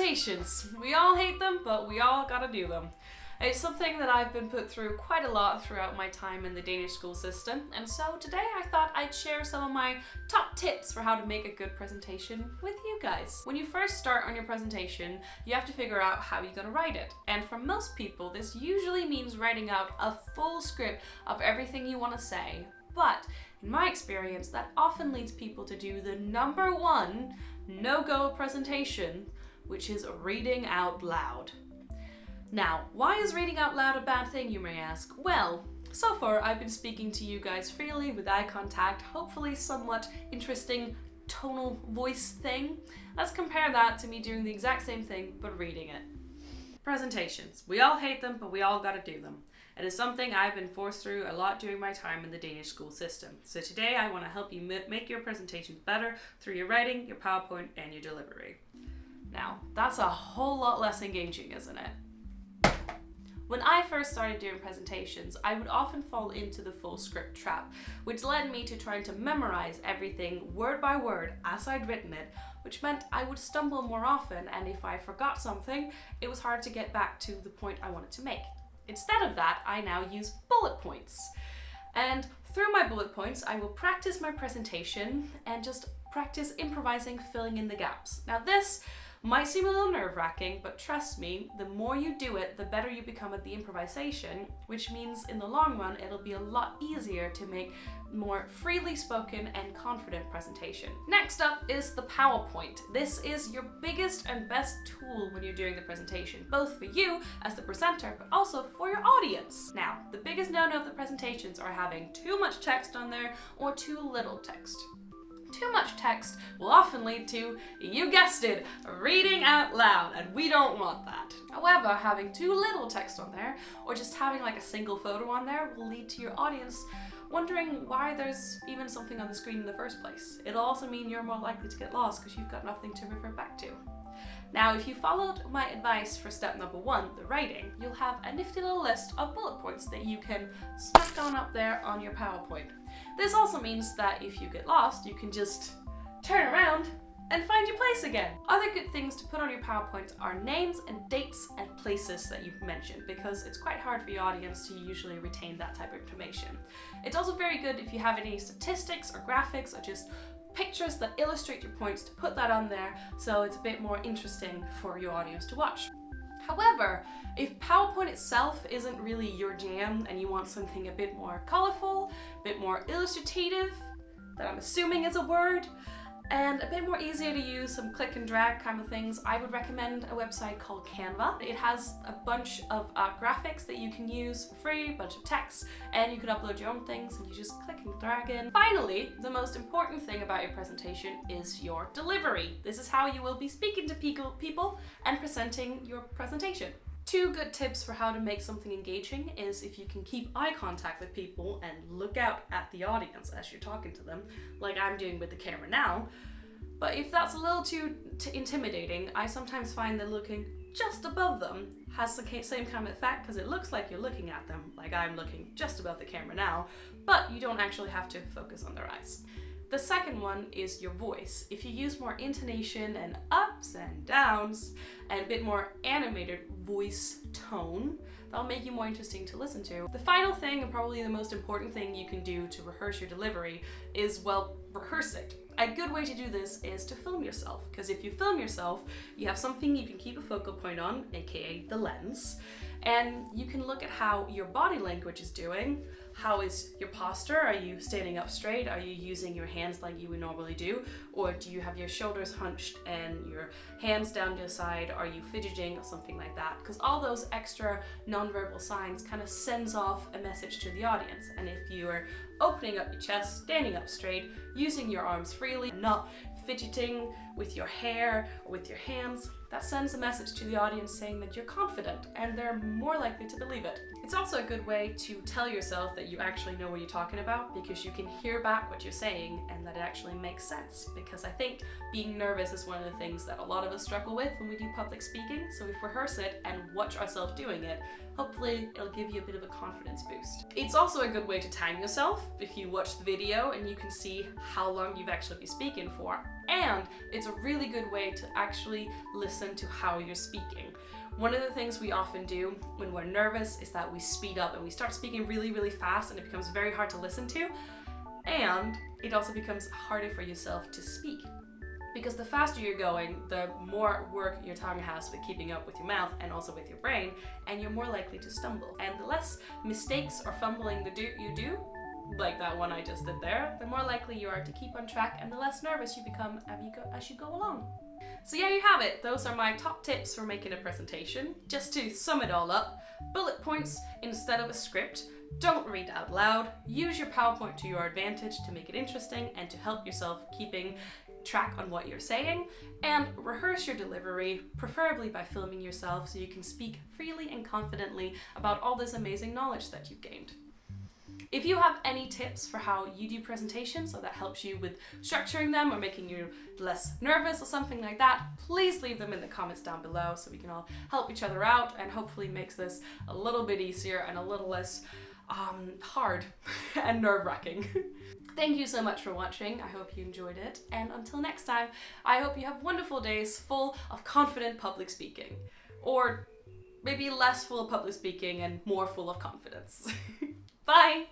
Presentations. We all hate them, but we all gotta do them. It's something that I've been put through quite a lot throughout my time in the Danish school system, and so today I thought I'd share some of my top tips for how to make a good presentation with you guys. When you first start on your presentation, you have to figure out how you're gonna write it. And for most people, this usually means writing out a full script of everything you want to say. But in my experience, that often leads people to do the number one no-go presentation, which is reading out loud. Now, why is reading out loud a bad thing, you may ask? Well, so far I've been speaking to you guys freely with eye contact, hopefully somewhat interesting tonal voice thing. Let's compare that to me doing the exact same thing, but reading it. Presentations. We all hate them, but we all gotta do them. It is something I've been forced through a lot during my time in the Danish school system. So today I want to help you make your presentations better through your writing, your PowerPoint, and your delivery. Now, that's a whole lot less engaging, isn't it? When I first started doing presentations, I would often fall into the full script trap, which led me to trying to memorize everything word by word as I'd written it, which meant I would stumble more often, and if I forgot something, it was hard to get back to the point I wanted to make. Instead of that, I now use bullet points. And through my bullet points, I will practice my presentation and just practice improvising, filling in the gaps. Now this might seem a little nerve-wracking, but trust me, the more you do it, the better you become at the improvisation, which means in the long run, it'll be a lot easier to make more freely spoken and confident presentation. Next up is the PowerPoint. This is your biggest and best tool when you're doing the presentation, both for you as the presenter, but also for your audience. Now, the biggest no-no of the presentations are having too much text on there or too little text. Too much text will often lead to, you guessed it, reading out loud, and we don't want that. However, having too little text on there, or just having like a single photo on there, will lead to your audience wondering why there's even something on the screen in the first place. It'll also mean you're more likely to get lost because you've got nothing to refer back to. Now, if you followed my advice for step number one, the writing, you'll have a nifty little list of bullet points that you can smack on up there on your PowerPoint. This also means that if you get lost, you can just turn around and find your place again. Other good things to put on your PowerPoint are names and dates and places that you've mentioned, because it's quite hard for your audience to usually retain that type of information. It's also very good if you have any statistics or graphics or just pictures that illustrate your points to put that on there so it's a bit more interesting for your audience to watch. However, if PowerPoint itself isn't really your jam and you want something a bit more colorful, a bit more illustrative, that I'm assuming is a word, and a bit more easier to use, some click and drag kind of things, I would recommend a website called Canva. It has a bunch of graphics that you can use for free, a bunch of text, and you can upload your own things and you just click and drag in. Finally, the most important thing about your presentation is your delivery. This is how you will be speaking to people and presenting your presentation. Two good tips for how to make something engaging is if you can keep eye contact with people and look out at the audience as you're talking to them, like I'm doing with the camera now. But if that's a little too intimidating, I sometimes find that looking just above them has the same kind of effect, because it looks like you're looking at them, like I'm looking just above the camera now, but you don't actually have to focus on their eyes. The second one is your voice. If you use more intonation and ups and downs and a bit more animated voice tone, that'll make you more interesting to listen to. The final thing, and probably the most important thing you can do to rehearse your delivery is, well, rehearse it. A good way to do this is to film yourself, because if you film yourself, you have something you can keep a focal point on, aka the lens, and you can look at how your body language is doing. How is your posture? Are you standing up straight? Are you using your hands like you would normally do? Or do you have your shoulders hunched and your hands down to your side? Are you fidgeting or something like that? Because all those extra nonverbal signs kind of sends off a message to the audience. And if you are opening up your chest, standing up straight, using your arms freely, not fidgeting with your hair or with your hands, that sends a message to the audience saying that you're confident, and they're more likely to believe it. It's also a good way to tell yourself that you actually know what you're talking about, because you can hear back what you're saying and that it actually makes sense. Because I think being nervous is one of the things that a lot of us struggle with when we do public speaking. So if we rehearse it and watch ourselves doing it, hopefully it'll give you a bit of a confidence boost. It's also a good way to time yourself. If you watch the video and you can see how long you've actually been speaking speaking for. And it's a really good way to actually listen to how you're speaking. One of the things we often do when we're nervous is that we speed up and we start speaking really, really fast, and it becomes very hard to listen to. And it also becomes harder for yourself to speak. Because the faster you're going, the more work your tongue has with keeping up with your mouth and also with your brain, and you're more likely to stumble. And the less mistakes or fumbling you do, like that one I just did there, the more likely you are to keep on track and the less nervous you become as you go along. So yeah, you have it. Those are my top tips for making a presentation. Just to sum it all up, bullet points instead of a script. Don't read out loud. Use your PowerPoint to your advantage to make it interesting and to help yourself keeping track on what you're saying. And rehearse your delivery, preferably by filming yourself so you can speak freely and confidently about all this amazing knowledge that you've gained. If you have any tips for how you do presentations, so that helps you with structuring them or making you less nervous or something like that, please leave them in the comments down below so we can all help each other out and hopefully makes this a little bit easier and a little less hard and nerve-wracking. Thank you so much for watching. I hope you enjoyed it. And until next time, I hope you have wonderful days full of confident public speaking. Or maybe less full of public speaking and more full of confidence. Bye!